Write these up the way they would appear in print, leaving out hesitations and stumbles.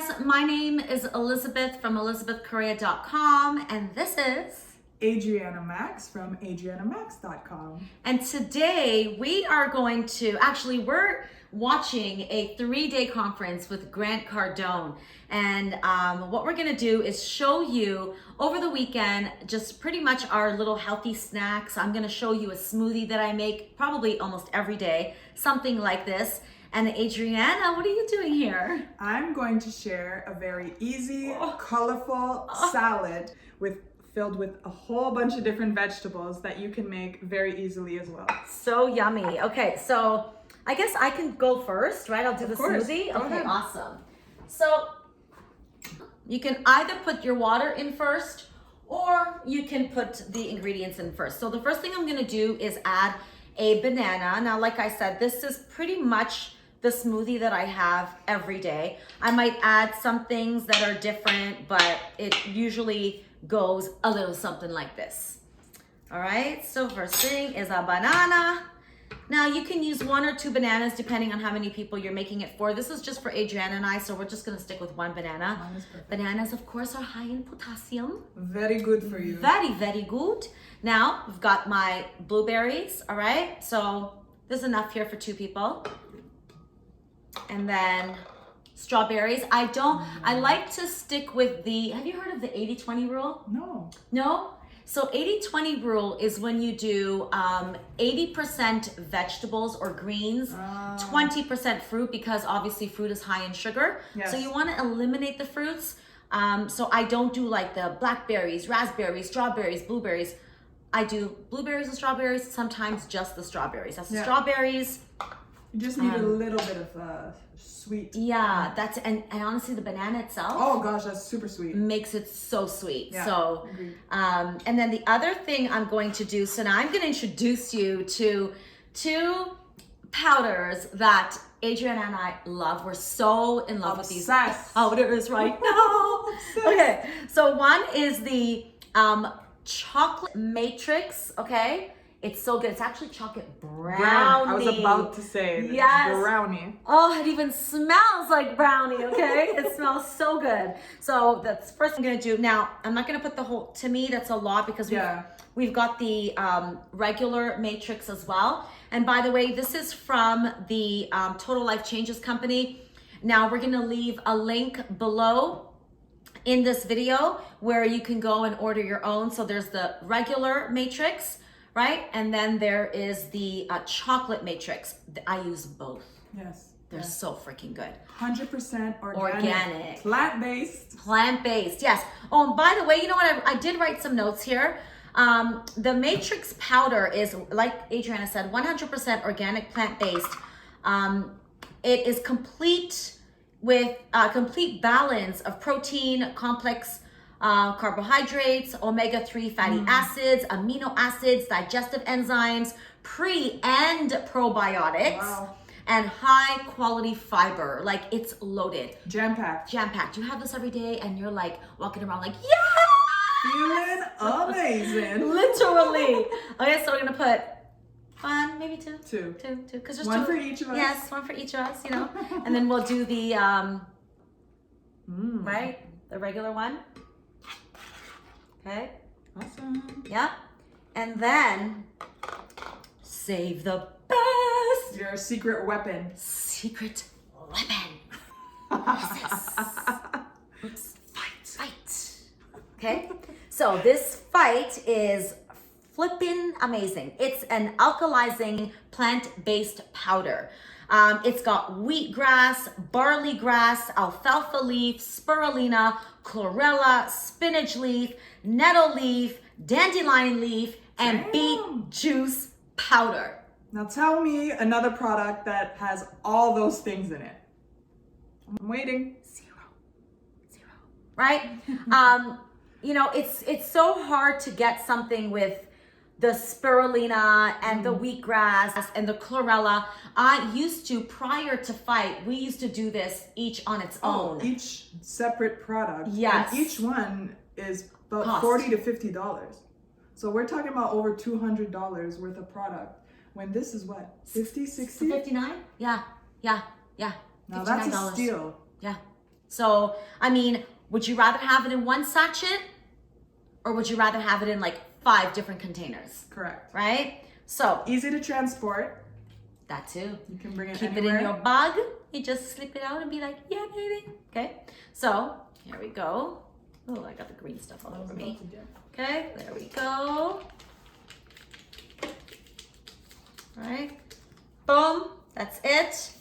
guys, my name is Elizabeth from elizabethcorreia.com, and this is Adrianna Max from adriannamax.com. And today we are going to, we're watching a 3-day conference with Grant Cardone. And what we're gonna do is show you over the weekend, just pretty much our little healthy snacks. I'm gonna show you a smoothie that I make probably almost every day, something like this. And Adrianna, what are you doing here? I'm going to share a very easy, colorful salad filled with a whole bunch of different vegetables that you can make very easily as well. So yummy. Okay, so I guess I can go first, right? I'll do the smoothie. Go Okay, ahead. awesome. So you can either put your water in first or you can put the ingredients in first. So the first thing I'm gonna do is add a banana. Now, like I said, this is pretty much the smoothie that I have every day. I might add some things that are different, but it usually goes a little something like this. All right, so first thing is a banana. Now you can use 1 or 2 bananas depending on how many people you're making it for. This is just for Adrianna and I, so we're just gonna stick with 1 banana. Mine is perfect. Bananas, of course, are high in potassium. Very good for you. Very, very good. Now, we've got my blueberries, all right? So there's enough here for 2 people. And then strawberries. I like to stick with have you heard of the 80-20 rule? No. No? So 80-20 rule is when you do 80% vegetables or greens, 20% fruit, because obviously fruit is high in sugar. Yes. So you want to eliminate the fruits. So I don't do like the blackberries, raspberries, strawberries, blueberries. I do blueberries and strawberries, sometimes just the strawberries. That's the strawberries. You just need a little bit of sweet. Yeah, and honestly, the banana itself. Oh gosh, that's super sweet. Makes it so sweet. Yeah, so, agreed. And then the other thing I'm going to do, so now I'm going to introduce you to 2 powders that Adrianna and I love. We're so in love with these powders right now. Okay, so one is the chocolate matrix, okay? It's so good. It's actually chocolate brownie. I was about to say brownie. Oh, it even smells like brownie, okay? It smells so good. So that's the first thing I'm gonna do. Now, I'm not gonna put the whole, to me, that's a lot because we've got the regular matrix as well. And by the way, this is from the Total Life Changes company. Now, we're gonna leave a link below in this video where you can go and order your own. So there's the regular matrix, right? And then there is the chocolate matrix. I use both. Yes. They're so freaking good. 100% Organic. Plant-based. Plant-based, yes. Oh, and by the way, you know what? I did write some notes here. The matrix powder is, like Adrianna said, 100% organic, plant-based. It is complete with a complete balance of protein, complex carbohydrates, omega-3 fatty acids, amino acids, digestive enzymes, pre and probiotics, and high quality fiber. Like, it's loaded. Jam-packed. Jam-packed. You have this every day and you're like walking around like, yeah! Feeling amazing. Literally. Okay, so we're gonna put 1, maybe 2. 2. 2, because there's 1 2. for each of us. Yes, 1 for each of us, you know. And then we'll do the, right? The regular one. Okay. Awesome. Yeah. And then save the best. Your secret weapon. Secret weapon. What is this? Oops. Fight. Okay. So this fight is flippin' amazing. It's an alkalizing plant-based powder. It's got wheatgrass, barley grass, alfalfa leaf, spirulina, chlorella, spinach leaf, nettle leaf, dandelion leaf, and beet juice powder. Now tell me another product that has all those things in it. I'm waiting. 0. Right? You know, it's so hard to get something with the spirulina and the wheatgrass and the chlorella. I used to, prior to PHYTE, we used to do this each on its own. Each separate product. Yes. And each one is about Cost. $40 to $50. So we're talking about over $200 worth of product. When this is what? 50, 60? 59? Yeah. Now that's a steal. Yeah. So, I mean, would you rather have it in one sachet or would you rather have it in like 5 different containers? Correct. Right? So, Easy to transport. that too. You can bring it Keep anywhere. it in your bag. You just slip it out and be like, yeah, baby. Okay. So, here we go. Oh, I got the green stuff all over me. Okay, there we go. All right. Boom. That's it.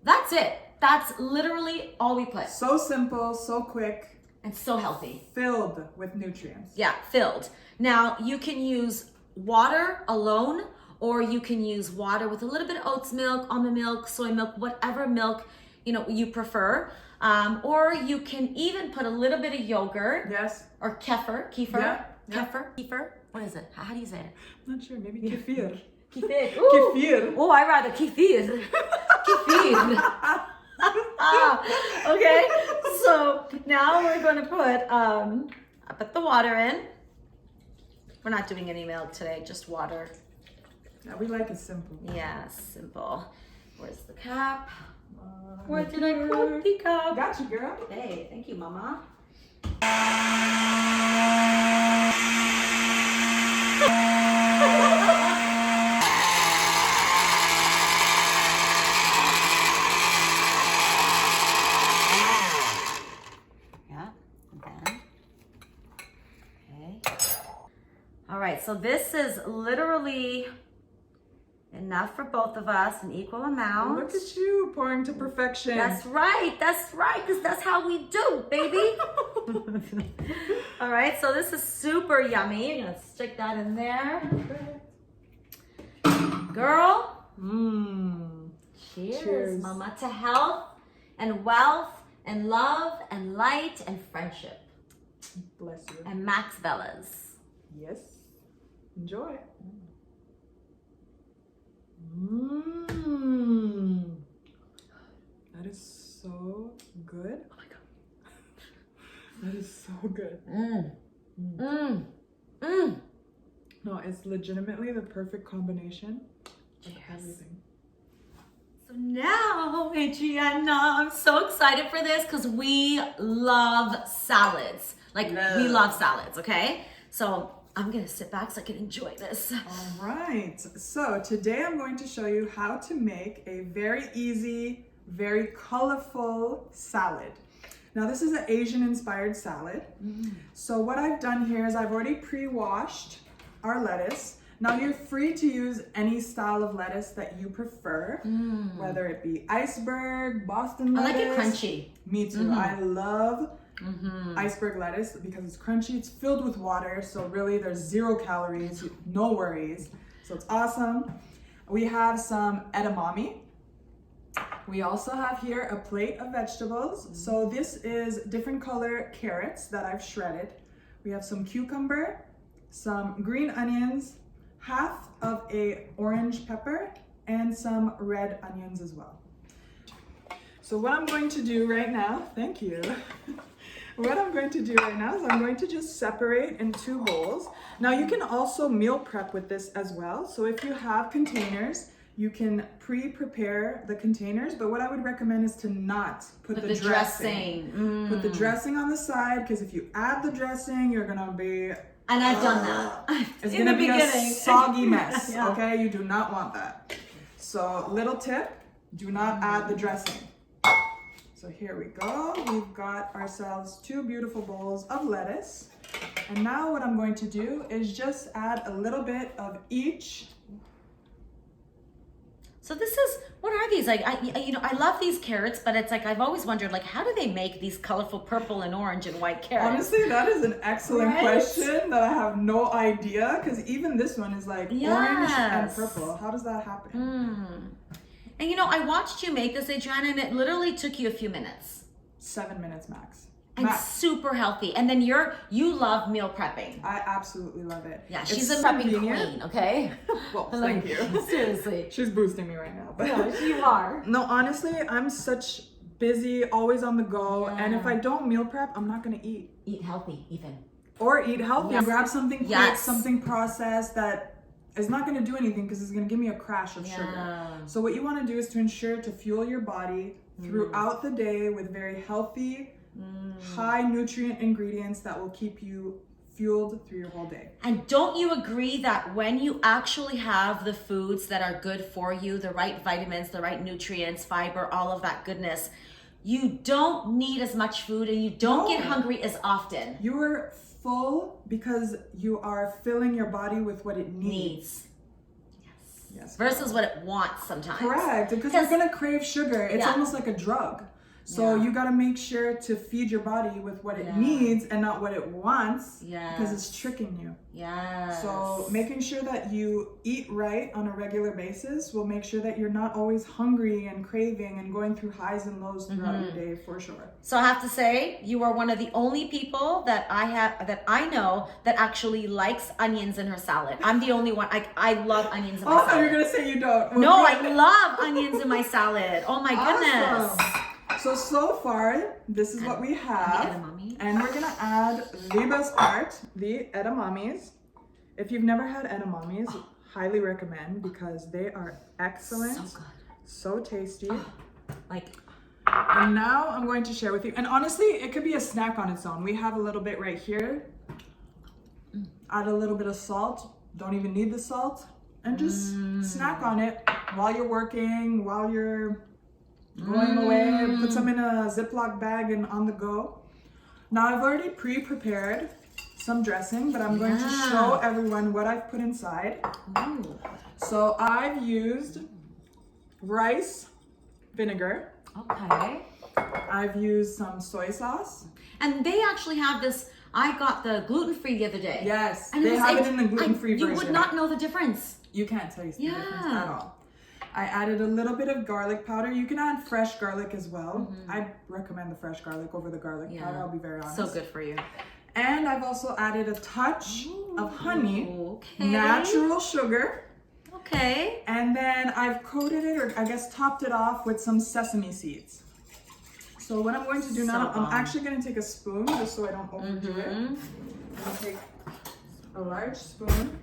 That's it. That's literally all we put. So simple, so quick, And so healthy. filled with nutrients. Yeah, filled. Now, you can use water alone, or you can use water with a little bit of oats milk, almond milk, soy milk, whatever milk you prefer. Or you can even put a little bit of yogurt. Yes. Or kefir. Yeah, yeah. Kefir. What is it? How do you say it? I'm not sure. Maybe kefir. Kefir. Ooh. Kefir. Oh, I rather kefir. Kefir. Okay, so now we're going to put the water in. We're not doing any milk today, just water. Yeah, we like it simple. Yeah, simple. Where's the cap? Where did I put the cup? Got you, girl. Hey, thank you, Mama. Yeah, and then. Okay. All right, so this is literally enough for both of us, an equal amount. Look at you pouring to perfection. That's right, because that's how we do, baby. All right, so this is super yummy. You're gonna stick that in there. Girl, cheers, Mama, to health and wealth and love and light and friendship. Bless you. And Max Bellas. Yes. Enjoy. That is so good. Oh my god. That is so good. No, it's legitimately the perfect combination of everything. So now, Adrianna, I'm so excited for this because we love salads. Like, we love salads, okay? So I'm gonna sit back so I can enjoy this. All right, so today I'm going to show you how to make a very easy, very colorful salad. Now this is an Asian inspired salad. So what I've done here is I've already pre-washed our lettuce. Now you're free to use any style of lettuce that you prefer, whether it be iceberg, Boston lettuce. I like it crunchy. Me too, I love iceberg lettuce because it's crunchy, it's filled with water, so really there's 0 calories, no worries. So it's awesome. We have some edamame. We also have here a plate of vegetables. So this is different color carrots that I've shredded. We have some cucumber, some green onions, half of a orange pepper, and some red onions as well. So what I'm going to do right now, thank you. What I'm going to do right now is I'm going to just separate in 2 bowls. Now you can also meal prep with this as well. So if you have containers, you can pre-prepare the containers, but what I would recommend is to not put the dressing. Put the dressing on the side, because if you add the dressing, you're gonna be... And I've done that. It's gonna be a soggy mess, okay? You do not want that. So little tip, do not add the dressing. So here we go. We've got ourselves 2 beautiful bowls of lettuce. And now what I'm going to do is just add a little bit of each. So this is, what are these? Like, I love these carrots, but it's like, I've always wondered, like, how do they make these colorful purple and orange and white carrots? Honestly, that is an excellent question that I have no idea, because even this one is like orange and purple. How does that happen? And I watched you make this, Adrianna, and it literally took you a few minutes. 7 minutes max. And super healthy. And then you love meal prepping. I absolutely love it. Yeah, she's a prepping queen, okay? Well, thank you. Seriously. She's boosting me right now. But no, you are. No, honestly, I'm such busy, always on the go. Yeah. And if I don't meal prep, I'm not going to eat. Eat healthy, even. Or eat healthy. Yes. Grab something quick, something processed that is not going to do anything because it's going to give me a crash of sugar. So what you want to do is to ensure to fuel your body throughout the day with very healthy, high nutrient ingredients that will keep you fueled through your whole day. And don't you agree that when you actually have the foods that are good for you, the right vitamins, the right nutrients, fiber, all of that goodness, you don't need as much food and you don't get hungry as often. You're full because you are filling your body with what it needs. Yes. Versus what it wants sometimes. Correct, because you're gonna crave sugar. It's almost like a drug. So you gotta make sure to feed your body with what it needs and not what it wants, because it's tricking you. So making sure that you eat right on a regular basis will make sure that you're not always hungry and craving and going through highs and lows throughout your day, for sure. So I have to say, you are one of the only people that I know that actually likes onions in her salad. I'm the only one. I love onions in my salad. Oh, you're gonna say you don't. No, I love onions in my salad. Oh my goodness. So far, this is what we have. And we're gonna add the best part, the edamames. If you've never had edamames, highly recommend, because they are excellent. So good. So tasty. And now I'm going to share with you. And honestly, it could be a snack on its own. We have a little bit right here. Add a little bit of salt. Don't even need the salt. And just snack on it while you're working, while you're going away. Put some in a Ziploc bag and on the go. Now I've already pre-prepared some dressing, but I'm going to show everyone what I've put inside. So I've used rice vinegar. Okay. I've used some soy sauce. And they actually have this. I got the gluten-free the other day. Yes, and they have it in the gluten-free version. You would not know the difference. You can't taste the difference at all. I added a little bit of garlic powder. You can add fresh garlic as well. I recommend the fresh garlic over the garlic powder, I'll be very honest. So good for you. And I've also added a touch of honey, natural sugar. Okay. And then I've coated it, or I guess topped it off with some sesame seeds. So what I'm going to do now, I'm actually going to take a spoon just so I don't overdo it. I'm going to take a large spoon.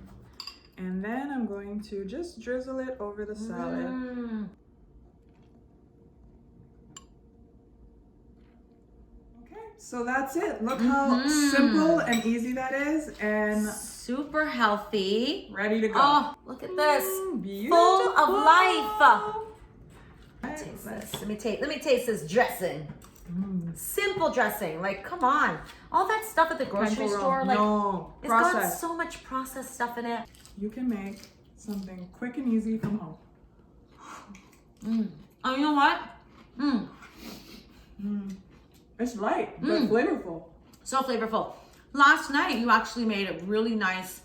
And then I'm going to just drizzle it over the salad. Okay, so that's it. Look how simple and easy that is, and super healthy. Ready to go. Oh, look at this. Beautiful. Full of life. Taste this. Let me taste this dressing. Simple dressing. Like, come on. All that stuff at the grocery store, like, it's got so much processed stuff in it. You can make something quick and easy from home. Oh, you know what? It's light, but flavorful. So flavorful. Last night, you actually made a really nice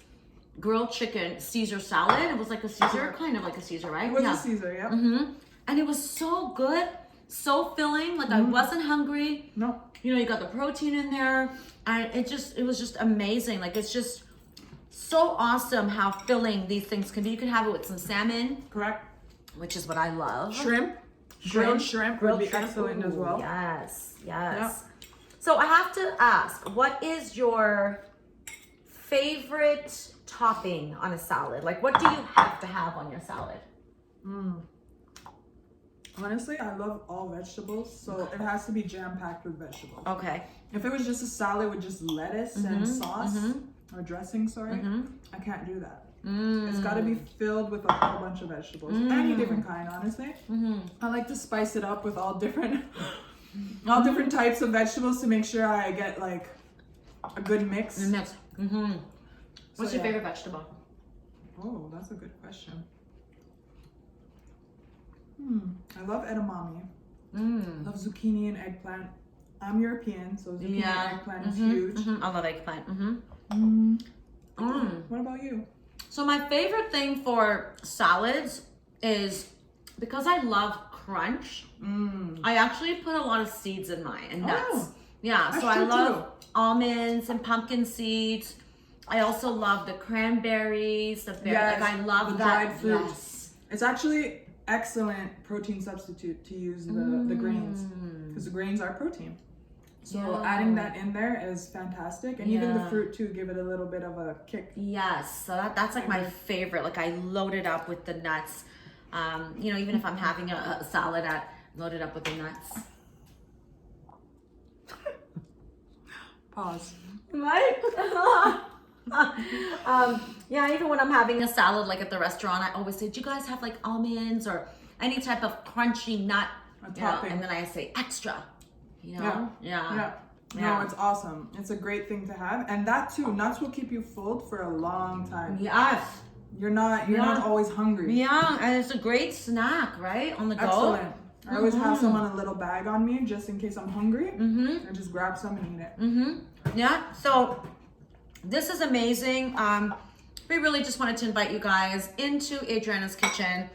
grilled chicken Caesar salad. It was like a Caesar, kind of like a Caesar, right? It was a Caesar, yeah. And it was so good, so filling. Like, I wasn't hungry. No. You know, you got the protein in there, and it was just amazing. Like, it's just so awesome how filling these things can be. You can have it with some salmon. Correct. Which is what I love. Shrimp. Grilled shrimp would be excellent as well. Yes. So I have to ask, what is your favorite topping on a salad? Like, what do you have to have on your salad? Honestly, I love all vegetables, so it has to be jam-packed with vegetables. Okay. If it was just a salad with just lettuce and sauce, or dressing, sorry, I can't do that. It's got to be filled with a whole bunch of vegetables. Any different kind, honestly. I like to spice it up with all different types of vegetables to make sure I get like a good mix. What's your favorite vegetable? Oh, that's a good question. I love edamame. Love zucchini and eggplant. I'm European, so zucchini and eggplant is huge. I love eggplant. What about you? So my favorite thing for salads is, because I love crunch, I actually put a lot of seeds in mine and nuts. So I love almonds and pumpkin seeds. I also love the cranberries, the berries. Like, I love the that. dried fruits. It's actually excellent protein substitute to use the grains, because the grains are protein. So adding that in there is fantastic, and even the fruit too, give it a little bit of a kick. Yes, so that's like my favorite. Like, I load it up with the nuts. You know, even if I'm having a salad, I load it up with the nuts. Pause. Right? Yeah, even when I'm having a salad like at the restaurant, I always say, do you guys have like almonds or any type of crunchy nut? And then I say extra, Yeah. No, it's awesome. It's a great thing to have. And that too, nuts will keep you full for a long time. Yes. You're not always hungry. Yeah, and it's a great snack, right? On the go. Excellent. I always have some on a little bag on me just in case I'm hungry. I just grab some and eat it. Yeah, so this is amazing. We really just wanted to invite you guys into Adrianna's kitchen.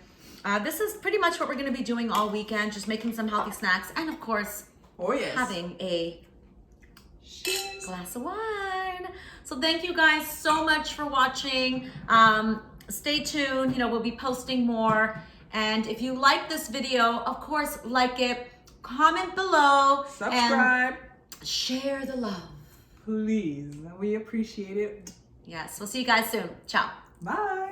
This is pretty much what we're going to be doing all weekend, just making some healthy snacks and of course, having a glass of wine. So thank you guys so much for watching. Stay tuned, we'll be posting more. And if you like this video, of course, like it, comment below, subscribe, and share the love. Please, we appreciate it. Yes, we'll see you guys soon. Ciao. Bye.